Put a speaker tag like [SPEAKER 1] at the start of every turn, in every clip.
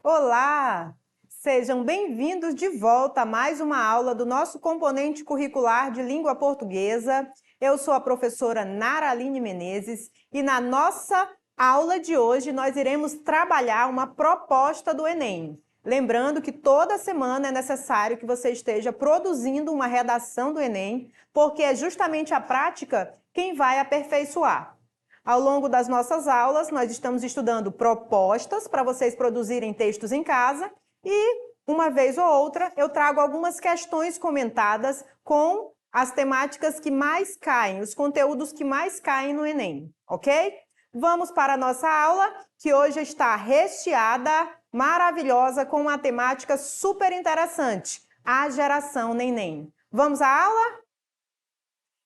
[SPEAKER 1] Olá! Sejam bem-vindos de volta a mais uma aula do nosso componente curricular de língua portuguesa. Eu sou a professora Naraline Menezes e na nossa aula de hoje nós iremos trabalhar uma proposta do Enem. Lembrando que toda semana é necessário que você esteja produzindo uma redação do Enem, porque é justamente a prática quem vai aperfeiçoar. Ao longo das nossas aulas, nós estamos estudando propostas para vocês produzirem textos em casa e, uma vez ou outra, eu trago algumas questões comentadas com as temáticas que mais caem, os conteúdos que mais caem no Enem, ok? Vamos para a nossa aula, que hoje está recheada, maravilhosa, com uma temática super interessante, a geração neném. Vamos à aula?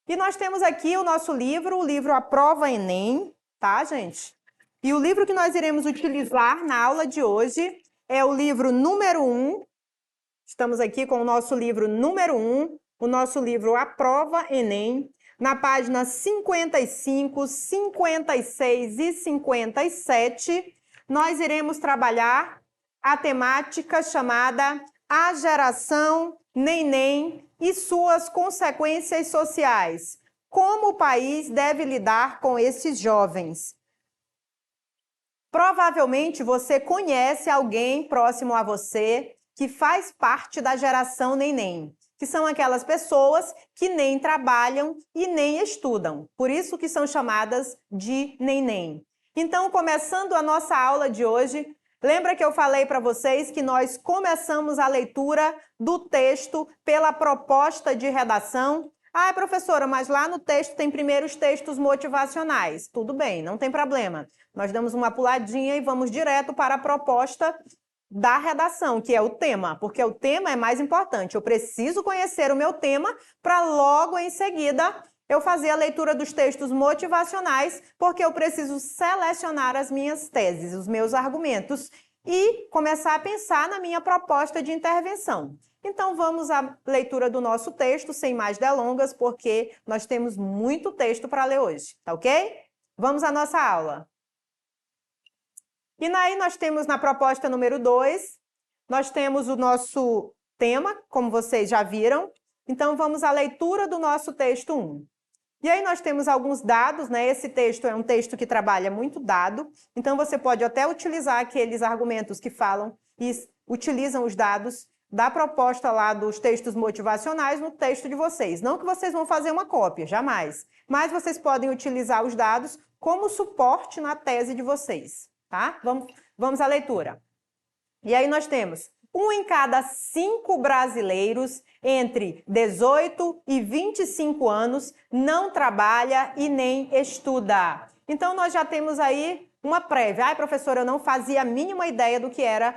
[SPEAKER 1] E nós temos aqui o nosso livro, o livro A Prova Enem, tá, gente? E o livro que nós iremos utilizar na aula de hoje é o livro número 1. Estamos aqui com o nosso livro número 1, o nosso livro A Prova Enem, na página 55, 56 e 57, nós iremos trabalhar a temática chamada A Geração Neném e suas consequências sociais. Como o país deve lidar com esses jovens? Provavelmente você conhece alguém próximo a você que faz parte da geração neném, que são aquelas pessoas que nem trabalham e nem estudam. Por isso que são chamadas de neném. Então, começando a nossa aula de hoje, lembra que eu falei para vocês que nós começamos a leitura do texto pela proposta de redação? Ah, professora, mas lá no texto tem primeiro os textos motivacionais. Tudo bem, não tem problema. Nós damos uma puladinha e vamos direto para a proposta da redação, que é o tema, porque o tema é mais importante. Eu preciso conhecer o meu tema para logo em seguida eu fazer a leitura dos textos motivacionais, porque eu preciso selecionar as minhas teses, os meus argumentos e começar a pensar na minha proposta de intervenção. Então, vamos à leitura do nosso texto, sem mais delongas, porque nós temos muito texto para ler hoje, tá ok? Vamos à nossa aula. E aí nós temos na proposta número 2, nós temos o nosso tema, como vocês já viram. Então, vamos à leitura do nosso texto 1. E aí nós temos alguns dados, né? Esse texto é um texto que trabalha muito dado, então você pode até utilizar aqueles argumentos que falam e utilizam os dados da proposta lá dos textos motivacionais no texto de vocês. Não que vocês vão fazer uma cópia, jamais. Mas vocês podem utilizar os dados como suporte na tese de vocês, tá? Vamos à leitura. E aí nós temos 1 em cada 5 brasileiros entre 18 e 25 anos não trabalha e nem estuda. Então, nós já temos aí uma prévia. Ai, professora, eu não fazia a mínima ideia do que era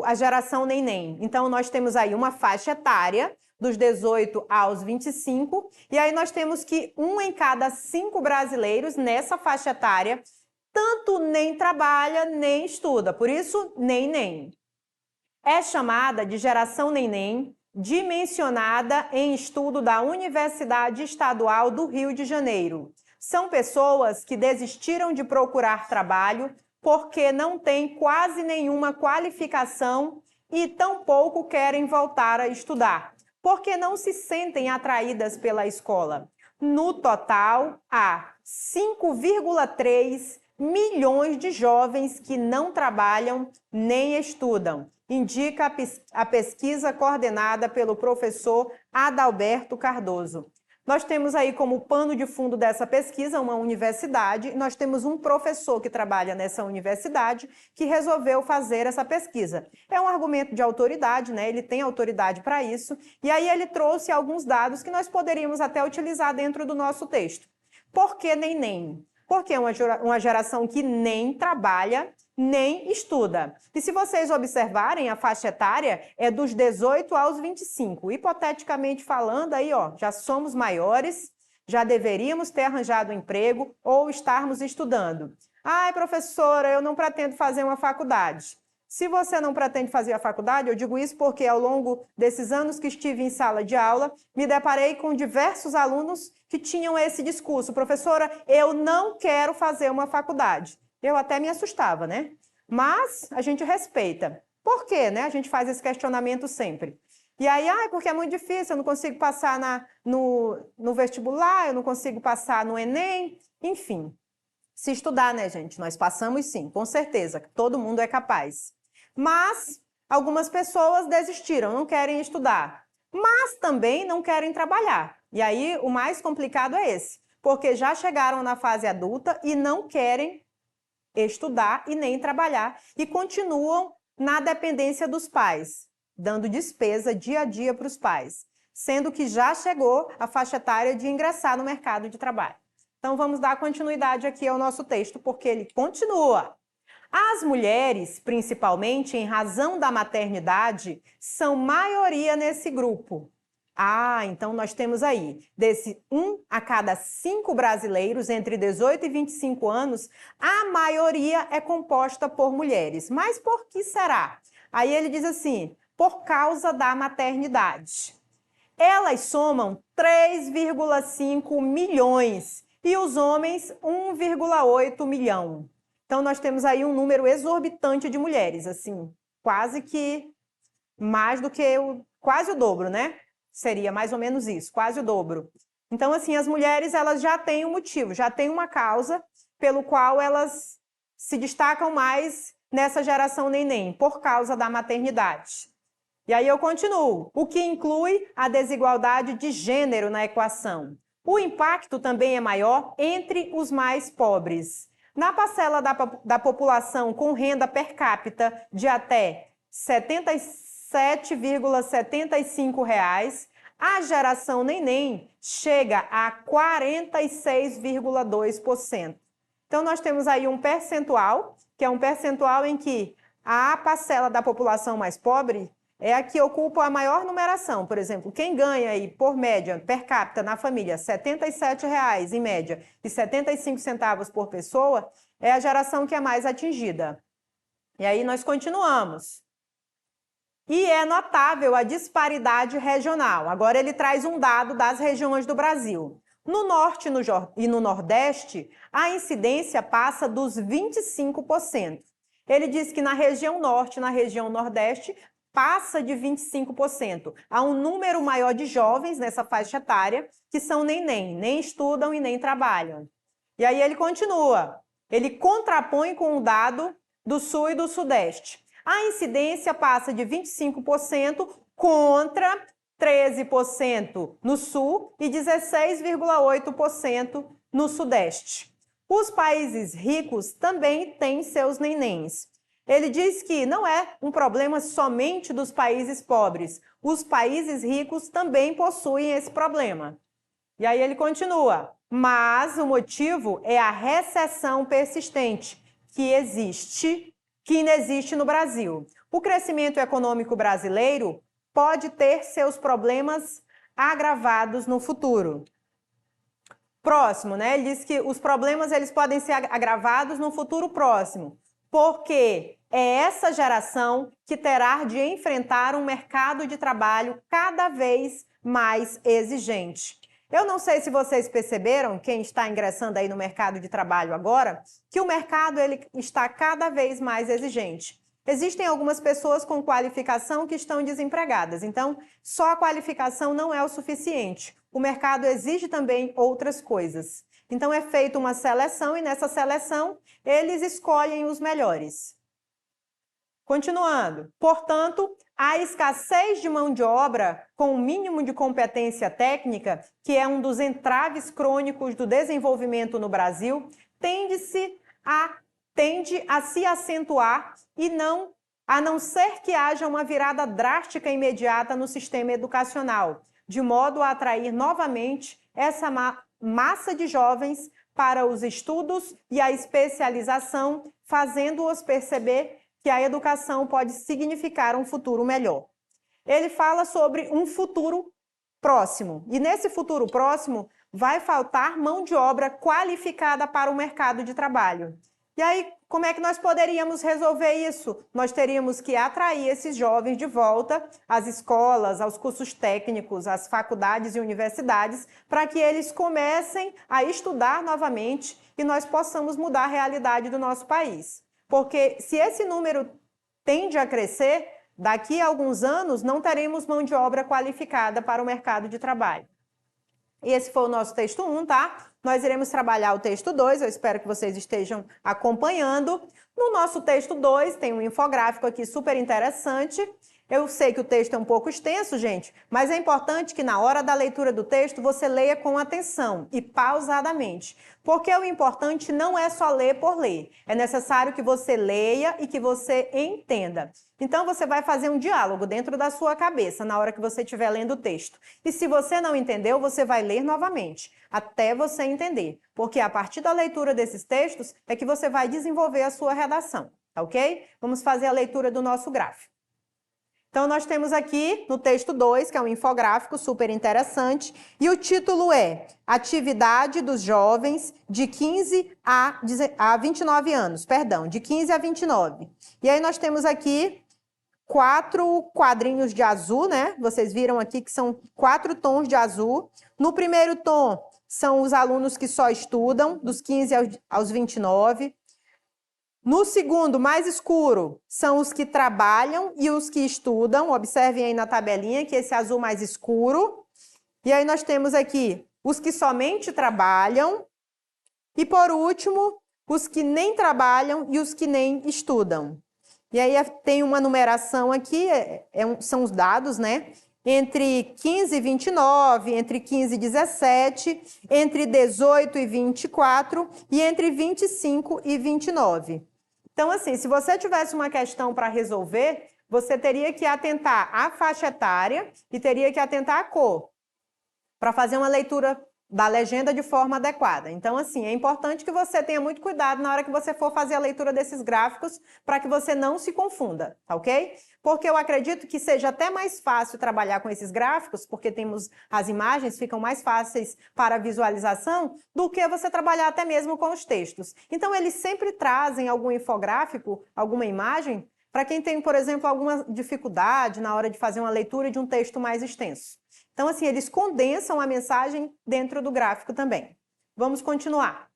[SPEAKER 1] a geração neném. Então, nós temos aí uma faixa etária dos 18 aos 25, e aí nós temos que 1 em cada 5 brasileiros nessa faixa etária tanto nem trabalha nem estuda, por isso nem. É chamada de geração neném, dimensionada em estudo da Universidade Estadual do Rio de Janeiro. São pessoas que desistiram de procurar trabalho porque não têm quase nenhuma qualificação e tampouco querem voltar a estudar, porque não se sentem atraídas pela escola. No total, há 5,3 milhões de jovens que não trabalham nem estudam, indica a pesquisa coordenada pelo professor Adalberto Cardoso. Nós temos aí como pano de fundo dessa pesquisa uma universidade, nós temos um professor que trabalha nessa universidade que resolveu fazer essa pesquisa. É um argumento de autoridade, né? Ele tem autoridade para isso, e aí ele trouxe alguns dados que nós poderíamos até utilizar dentro do nosso texto. Por que nem? Porque é uma geração que nem trabalha, nem estuda. E se vocês observarem, a faixa etária é dos 18 aos 25. Hipoteticamente falando, aí, ó, já somos maiores, Já deveríamos ter arranjado um emprego ou estarmos estudando. Ai, professora, eu não pretendo fazer uma faculdade. Se você não pretende fazer a faculdade, eu digo isso porque ao longo desses anos que estive em sala de aula, me deparei com diversos alunos que tinham esse discurso. Professora, eu não quero fazer uma faculdade. Eu até me assustava, né? Mas a gente respeita. Por quê, né? A gente faz esse questionamento sempre. E aí, porque é muito difícil, eu não consigo passar no vestibular, eu não consigo passar no Enem, enfim. Se estudar, né, gente? Nós passamos sim, com certeza, todo mundo é capaz. Mas algumas pessoas desistiram, não querem estudar, mas também não querem trabalhar. E aí o mais complicado é esse, porque já chegaram na fase adulta e não querem estudar e nem trabalhar e continuam na dependência dos pais, dando despesa dia a dia para os pais, sendo que já chegou a faixa etária de ingressar no mercado de trabalho. Então vamos dar continuidade aqui ao nosso texto, porque ele continua. As mulheres, principalmente em razão da maternidade, são maioria nesse grupo. Então nós temos aí, desse 1 a cada 5 brasileiros entre 18 e 25 anos, a maioria é composta por mulheres. Mas por que será? Aí ele diz assim, por causa da maternidade. Elas somam 3,5 milhões e os homens 1,8 milhão. Então, nós temos aí um número exorbitante de mulheres, assim, quase que mais do que quase o dobro, né? Seria mais ou menos isso, quase o dobro. Então, assim, as mulheres, elas já têm um motivo, já têm uma causa pelo qual elas se destacam mais nessa geração neném, por causa da maternidade. E aí eu continuo, o que inclui a desigualdade de gênero na equação. O impacto também é maior entre os mais pobres. Na parcela da população com renda per capita de até R$ 77,75, a geração neném chega a 46,2%. Então, nós temos aí um percentual, que é um percentual em que a parcela da população mais pobre é a que ocupa a maior numeração. Por exemplo, quem ganha aí, por média, per capita na família, R$ 77,00 em média e 75 centavos por pessoa, é a geração que é mais atingida. E aí nós continuamos. E é notável a disparidade regional. Agora ele traz um dado das regiões do Brasil. No Norte e no Nordeste, a incidência passa dos 25%. Ele diz que na região Norte e na região Nordeste, passa de 25%. Há um número maior de jovens nessa faixa etária que são nem estudam e nem trabalham. E aí ele continua. Ele contrapõe com o dado do Sul e do Sudeste. A incidência passa de 25% contra 13% no Sul e 16,8% no Sudeste. Os países ricos também têm seus nenéns. Ele diz que não é um problema somente dos países pobres. Os países ricos também possuem esse problema. E aí ele continua. Mas o motivo é a recessão persistente que inexiste no Brasil. O crescimento econômico brasileiro pode ter seus problemas agravados no futuro. Próximo, né? Ele diz que os problemas eles podem ser agravados no futuro próximo, porque é essa geração que terá de enfrentar um mercado de trabalho cada vez mais exigente. Eu não sei se vocês perceberam, quem está ingressando aí no mercado de trabalho agora, que o mercado ele está cada vez mais exigente. Existem algumas pessoas com qualificação que estão desempregadas, então só a qualificação não é o suficiente. O mercado exige também outras coisas. Então é feita uma seleção e nessa seleção eles escolhem os melhores. Continuando. Portanto, a escassez de mão de obra com o mínimo de competência técnica, que é um dos entraves crônicos do desenvolvimento no Brasil, tende a se acentuar a não ser que haja uma virada drástica e imediata no sistema educacional, de modo a atrair novamente essa massa de jovens para os estudos e a especialização, fazendo-os perceber que a educação pode significar um futuro melhor. Ele fala sobre um futuro próximo, e nesse futuro próximo, vai faltar mão de obra qualificada para o mercado de trabalho. E aí, como é que nós poderíamos resolver isso? Nós teríamos que atrair esses jovens de volta às escolas, aos cursos técnicos, às faculdades e universidades, para que eles comecem a estudar novamente e nós possamos mudar a realidade do nosso país. Porque se esse número tende a crescer, daqui a alguns anos não teremos mão de obra qualificada para o mercado de trabalho. E esse foi o nosso texto 1, tá? Nós iremos trabalhar o texto 2, eu espero que vocês estejam acompanhando. No nosso texto 2 tem um infográfico aqui super interessante. Eu sei que o texto é um pouco extenso, gente, mas é importante que na hora da leitura do texto você leia com atenção e pausadamente. Porque o importante não é só ler por ler. É necessário que você leia e que você entenda. Então você vai fazer um diálogo dentro da sua cabeça na hora que você estiver lendo o texto. E se você não entendeu, você vai ler novamente, até você entender. Porque a partir da leitura desses textos é que você vai desenvolver a sua redação, tá ok? Vamos fazer a leitura do nosso gráfico. Então, nós temos aqui no texto 2, que é um infográfico super interessante, e o título é Atividade dos Jovens de 15 a 29 anos, perdão, de 15 a 29. E aí nós temos aqui 4 quadrinhos de azul, né? Vocês viram aqui que são 4 tons de azul. No primeiro tom, são os alunos que só estudam, dos 15 aos 29. No segundo, mais escuro, são os que trabalham e os que estudam. Observem aí na tabelinha que esse azul mais escuro. E aí nós temos aqui os que somente trabalham. E por último, os que nem trabalham e os que nem estudam. E aí tem uma numeração aqui, são os dados, né? Entre 15 e 29, entre 15 e 17, entre 18 e 24 e entre 25 e 29. Então, assim, se você tivesse uma questão para resolver, você teria que atentar à faixa etária e teria que atentar à cor, para fazer uma leitura da legenda de forma adequada. Então, assim, é importante que você tenha muito cuidado na hora que você for fazer a leitura desses gráficos, para que você não se confunda, tá ok? Porque eu acredito que seja até mais fácil trabalhar com esses gráficos, porque temos as imagens, ficam mais fáceis para visualização, do que você trabalhar até mesmo com os textos. Então, eles sempre trazem algum infográfico, alguma imagem, para quem tem, por exemplo, alguma dificuldade na hora de fazer uma leitura de um texto mais extenso. Então, assim, eles condensam a mensagem dentro do gráfico também. Vamos continuar.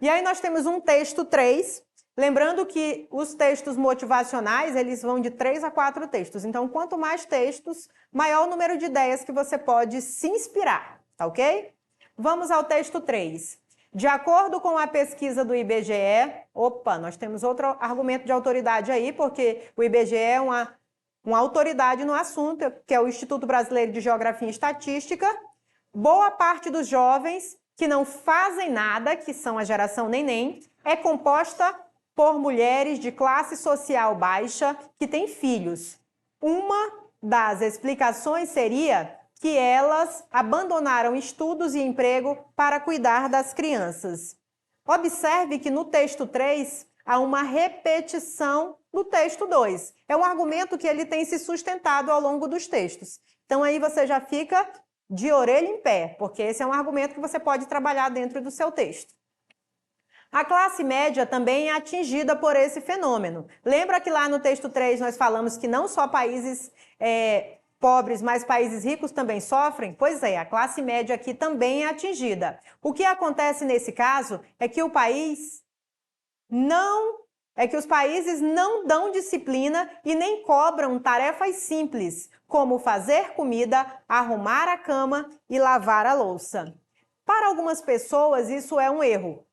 [SPEAKER 1] E aí nós temos um texto 3, lembrando que os textos motivacionais, eles vão de 3 a 4 textos. Então, quanto mais textos, maior o número de ideias que você pode se inspirar, tá ok? Vamos ao texto 3. De acordo com a pesquisa do IBGE, nós temos outro argumento de autoridade aí, porque o IBGE é uma autoridade no assunto, que é o Instituto Brasileiro de Geografia e Estatística. Boa parte dos jovens que não fazem nada, que são a geração neném, é composta por mulheres de classe social baixa que têm filhos. Uma das explicações seria que elas abandonaram estudos e emprego para cuidar das crianças. Observe que no texto 3 há uma repetição do texto 2. É um argumento que ele tem se sustentado ao longo dos textos. Então aí você já fica de orelha em pé, porque esse é um argumento que você pode trabalhar dentro do seu texto. A classe média também é atingida por esse fenômeno. Lembra que lá no texto 3 nós falamos que não só países pobres, mas países ricos também sofrem? Pois é, a classe média aqui também é atingida. O que acontece nesse caso é que os países não dão disciplina e nem cobram tarefas simples, como fazer comida, arrumar a cama e lavar a louça. Para algumas pessoas, isso é um erro.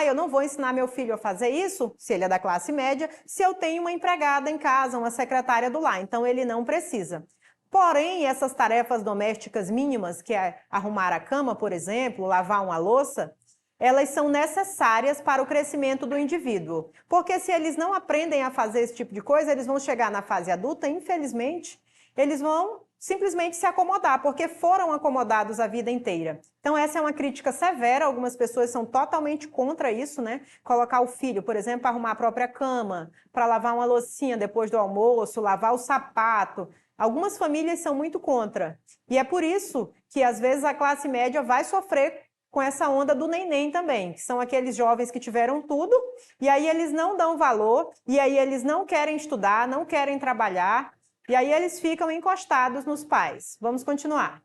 [SPEAKER 1] Eu não vou ensinar meu filho a fazer isso, se ele é da classe média, se eu tenho uma empregada em casa, uma secretária do lar, então ele não precisa. Porém, essas tarefas domésticas mínimas, que é arrumar a cama, por exemplo, lavar uma louça, elas são necessárias para o crescimento do indivíduo. Porque se eles não aprendem a fazer esse tipo de coisa, eles vão chegar na fase adulta, infelizmente, eles vão simplesmente se acomodar, porque foram acomodados a vida inteira. Então, essa é uma crítica severa, algumas pessoas são totalmente contra isso, né? Colocar o filho, por exemplo, para arrumar a própria cama, para lavar uma loucinha depois do almoço, lavar o sapato. Algumas famílias são muito contra. E é por isso que, às vezes, a classe média vai sofrer com essa onda do neném também, que são aqueles jovens que tiveram tudo, e aí eles não dão valor, e aí eles não querem estudar, não querem trabalhar, e aí eles ficam encostados nos pais. Vamos continuar.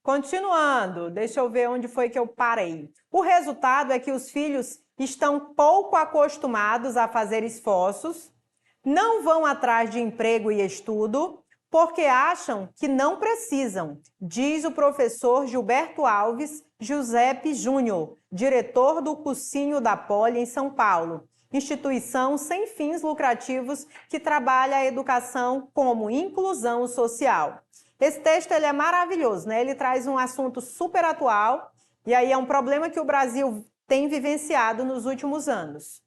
[SPEAKER 1] Continuando, deixa eu ver onde foi que eu parei. O resultado é que os filhos estão pouco acostumados a fazer esforços, não vão atrás de emprego e estudo, porque acham que não precisam, diz o professor Gilberto Alves Giuseppe Júnior, diretor do Cursinho da Poli em São Paulo, instituição sem fins lucrativos que trabalha a educação como inclusão social. Esse texto ele é maravilhoso, né? Ele traz um assunto super atual e aí é um problema que o Brasil tem vivenciado nos últimos anos.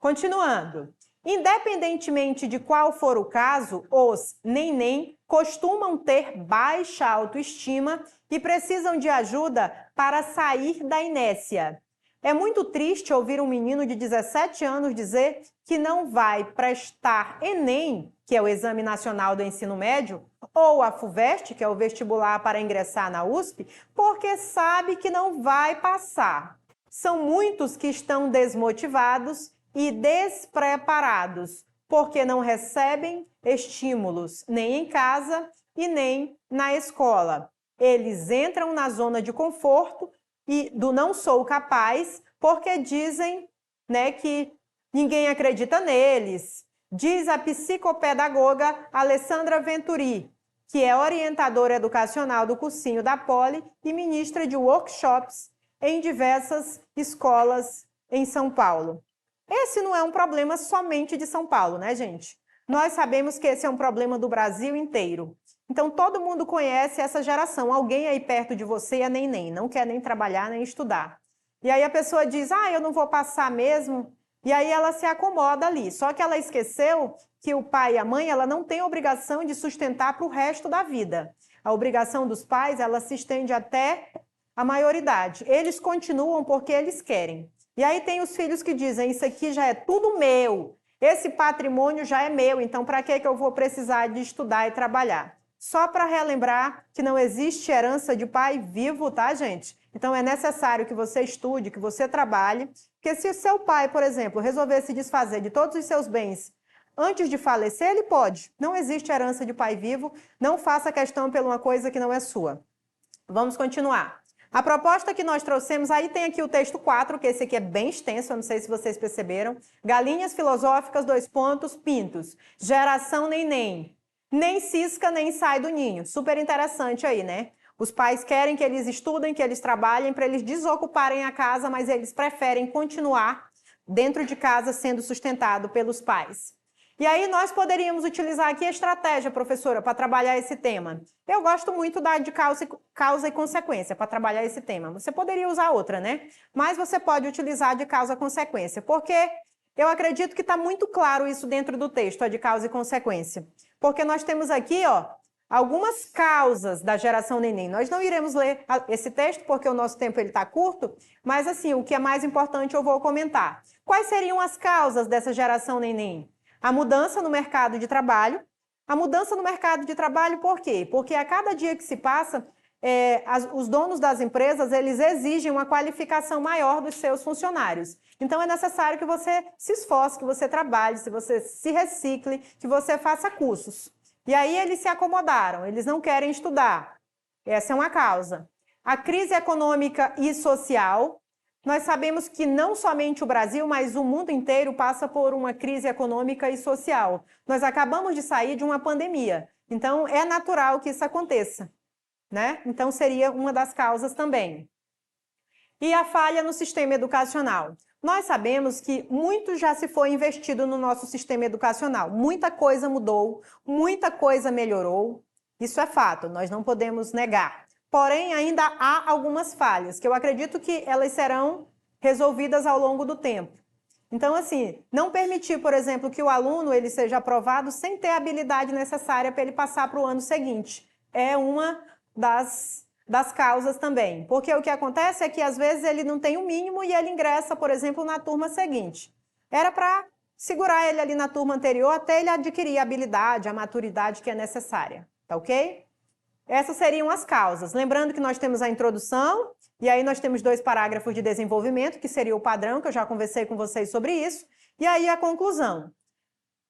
[SPEAKER 1] Continuando. Independentemente de qual for o caso, os neném costumam ter baixa autoestima e precisam de ajuda para sair da inércia. É muito triste ouvir um menino de 17 anos dizer que não vai prestar Enem, que é o Exame Nacional do Ensino Médio, ou a FUVEST, que é o vestibular para ingressar na USP, porque sabe que não vai passar. São muitos que estão desmotivados e despreparados, porque não recebem estímulos nem em casa e nem na escola. Eles entram na zona de conforto e do não sou capaz, porque dizem, né, que ninguém acredita neles. Diz a psicopedagoga Alessandra Venturi, que é orientadora educacional do Cursinho da Poli e ministra de workshops em diversas escolas em São Paulo. Esse não é um problema somente de São Paulo, né, gente? Nós sabemos que esse é um problema do Brasil inteiro. Então, todo mundo conhece essa geração. Alguém aí perto de você é neném, não quer nem trabalhar, nem estudar. E aí a pessoa diz, eu não vou passar mesmo. E aí ela se acomoda ali. Só que ela esqueceu que o pai e a mãe, ela não tem obrigação de sustentar para o resto da vida. A obrigação dos pais, ela se estende até a maioridade. Eles continuam porque eles querem. E aí tem os filhos que dizem, isso aqui já é tudo meu, esse patrimônio já é meu, então para que eu vou precisar de estudar e trabalhar? Só para relembrar que não existe herança de pai vivo, tá, gente? Então é necessário que você estude, que você trabalhe, porque se o seu pai, por exemplo, resolver se desfazer de todos os seus bens antes de falecer, ele pode. Não existe herança de pai vivo, não faça questão por uma coisa que não é sua. Vamos continuar. A proposta que nós trouxemos, aí tem aqui o texto 4, que esse aqui é bem extenso, eu não sei se vocês perceberam. Galinhas filosóficas, pintos. Geração neném. Nem cisca, nem sai do ninho. Super interessante aí, né? Os pais querem que eles estudem, que eles trabalhem, para eles desocuparem a casa, mas eles preferem continuar dentro de casa sendo sustentado pelos pais. E aí nós poderíamos utilizar aqui a estratégia, professora, para trabalhar esse tema. Eu gosto muito da de causa e consequência para trabalhar esse tema. Você poderia usar outra, né? Mas você pode utilizar a de causa e consequência, porque eu acredito que está muito claro isso dentro do texto, a de causa e consequência. Porque nós temos aqui, algumas causas da geração neném. Nós não iremos ler esse texto porque o nosso tempo está curto, mas assim, o que é mais importante eu vou comentar. Quais seriam as causas dessa geração neném? A mudança no mercado de trabalho. A mudança no mercado de trabalho por quê? Porque a cada dia que se passa, os donos das empresas, eles exigem uma qualificação maior dos seus funcionários. Então, é necessário que você se esforce, que você trabalhe, que você se recicle, que você faça cursos. E aí eles se acomodaram, eles não querem estudar. Essa é uma causa. A crise econômica e social. Nós sabemos que não somente o Brasil, mas o mundo inteiro passa por uma crise econômica e social. Nós acabamos de sair de uma pandemia, então é natural que isso aconteça, né? Então seria uma das causas também. E a falha no sistema educacional. Nós sabemos que muito já se foi investido no nosso sistema educacional. Muita coisa mudou, muita coisa melhorou. Isso é fato, nós não podemos negar. Porém, ainda há algumas falhas, que eu acredito que elas serão resolvidas ao longo do tempo. Então, assim, não permitir, por exemplo, que o aluno ele seja aprovado sem ter a habilidade necessária para ele passar para o ano seguinte. É uma das causas também. Porque o que acontece é que, às vezes, ele não tem o mínimo e ele ingressa, por exemplo, na turma seguinte. Era para segurar ele ali na turma anterior até ele adquirir a habilidade, a maturidade que é necessária, tá ok? Essas seriam as causas. Lembrando que nós temos a introdução, e aí nós temos 2 parágrafos de desenvolvimento, que seria o padrão, que eu já conversei com vocês sobre isso, e aí a conclusão.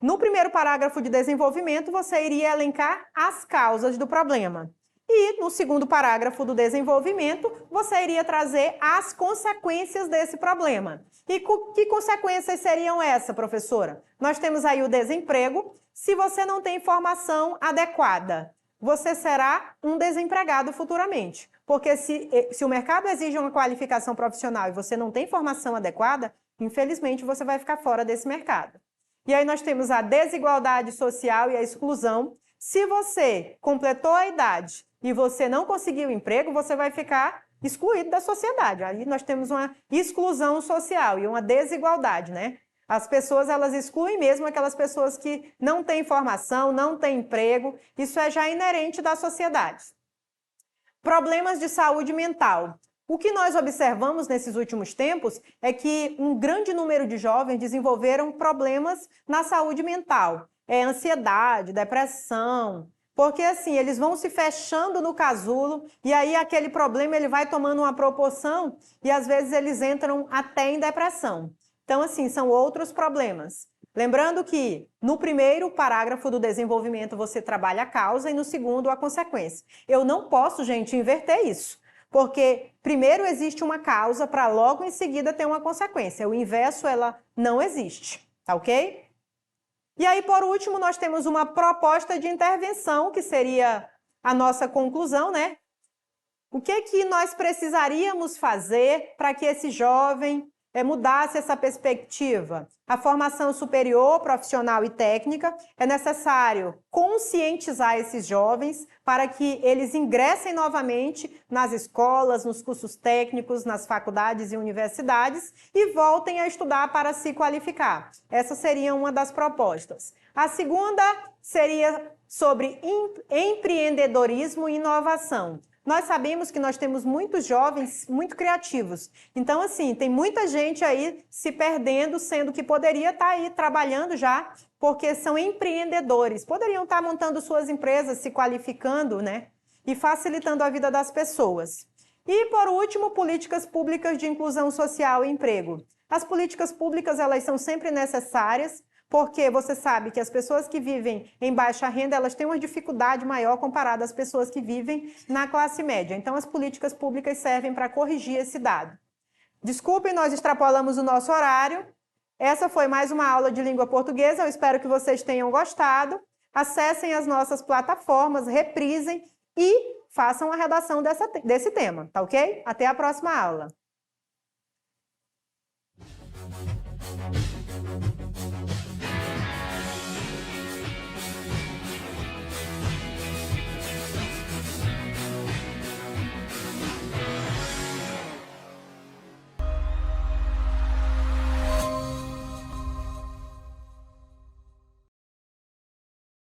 [SPEAKER 1] No primeiro parágrafo de desenvolvimento, você iria elencar as causas do problema. E no segundo parágrafo do desenvolvimento, você iria trazer as consequências desse problema. E que consequências seriam essas, professora? Nós temos aí o desemprego. Se você não tem formação adequada, você será um desempregado futuramente. Porque se o mercado exige uma qualificação profissional e você não tem formação adequada, infelizmente você vai ficar fora desse mercado. E aí nós temos a desigualdade social e a exclusão. Se você completou a idade e você não conseguiu emprego, você vai ficar excluído da sociedade. Aí nós temos uma exclusão social e uma desigualdade, né? As pessoas, elas excluem mesmo aquelas pessoas que não têm formação, não têm emprego. Isso é já inerente da sociedade. Problemas de saúde mental. O que nós observamos nesses últimos tempos é que um grande número de jovens desenvolveram problemas na saúde mental. Ansiedade, depressão, porque assim, eles vão se fechando no casulo e aí aquele problema ele vai tomando uma proporção e às vezes eles entram até em depressão. Então assim, são outros problemas. Lembrando que no primeiro parágrafo do desenvolvimento você trabalha a causa e no segundo a consequência. Eu não posso, gente, inverter isso, porque primeiro existe uma causa para logo em seguida ter uma consequência. O inverso, ela não existe, tá ok? E aí, por último, nós temos uma proposta de intervenção, que seria a nossa conclusão, né? O que nós precisaríamos fazer para que esse jovem mudasse essa perspectiva? A formação superior, profissional e técnica, é necessário conscientizar esses jovens para que eles ingressem novamente nas escolas, nos cursos técnicos, nas faculdades e universidades e voltem a estudar para se qualificar. Essa seria uma das propostas. A segunda seria sobre empreendedorismo e inovação. Nós sabemos que nós temos muitos jovens muito criativos. Então, assim, tem muita gente aí se perdendo, sendo que poderia estar aí trabalhando já, porque são empreendedores. Poderiam estar montando suas empresas, se qualificando, né? E facilitando a vida das pessoas. E, por último, políticas públicas de inclusão social e emprego. As políticas públicas, elas são sempre necessárias, porque você sabe que as pessoas que vivem em baixa renda, elas têm uma dificuldade maior comparada às pessoas que vivem na classe média. Então, as políticas públicas servem para corrigir esse dado. Desculpem, nós extrapolamos o nosso horário. Essa foi mais uma aula de língua portuguesa. Eu espero que vocês tenham gostado. Acessem as nossas plataformas, reprisem e façam a redação desse tema, tá ok? Até a próxima aula.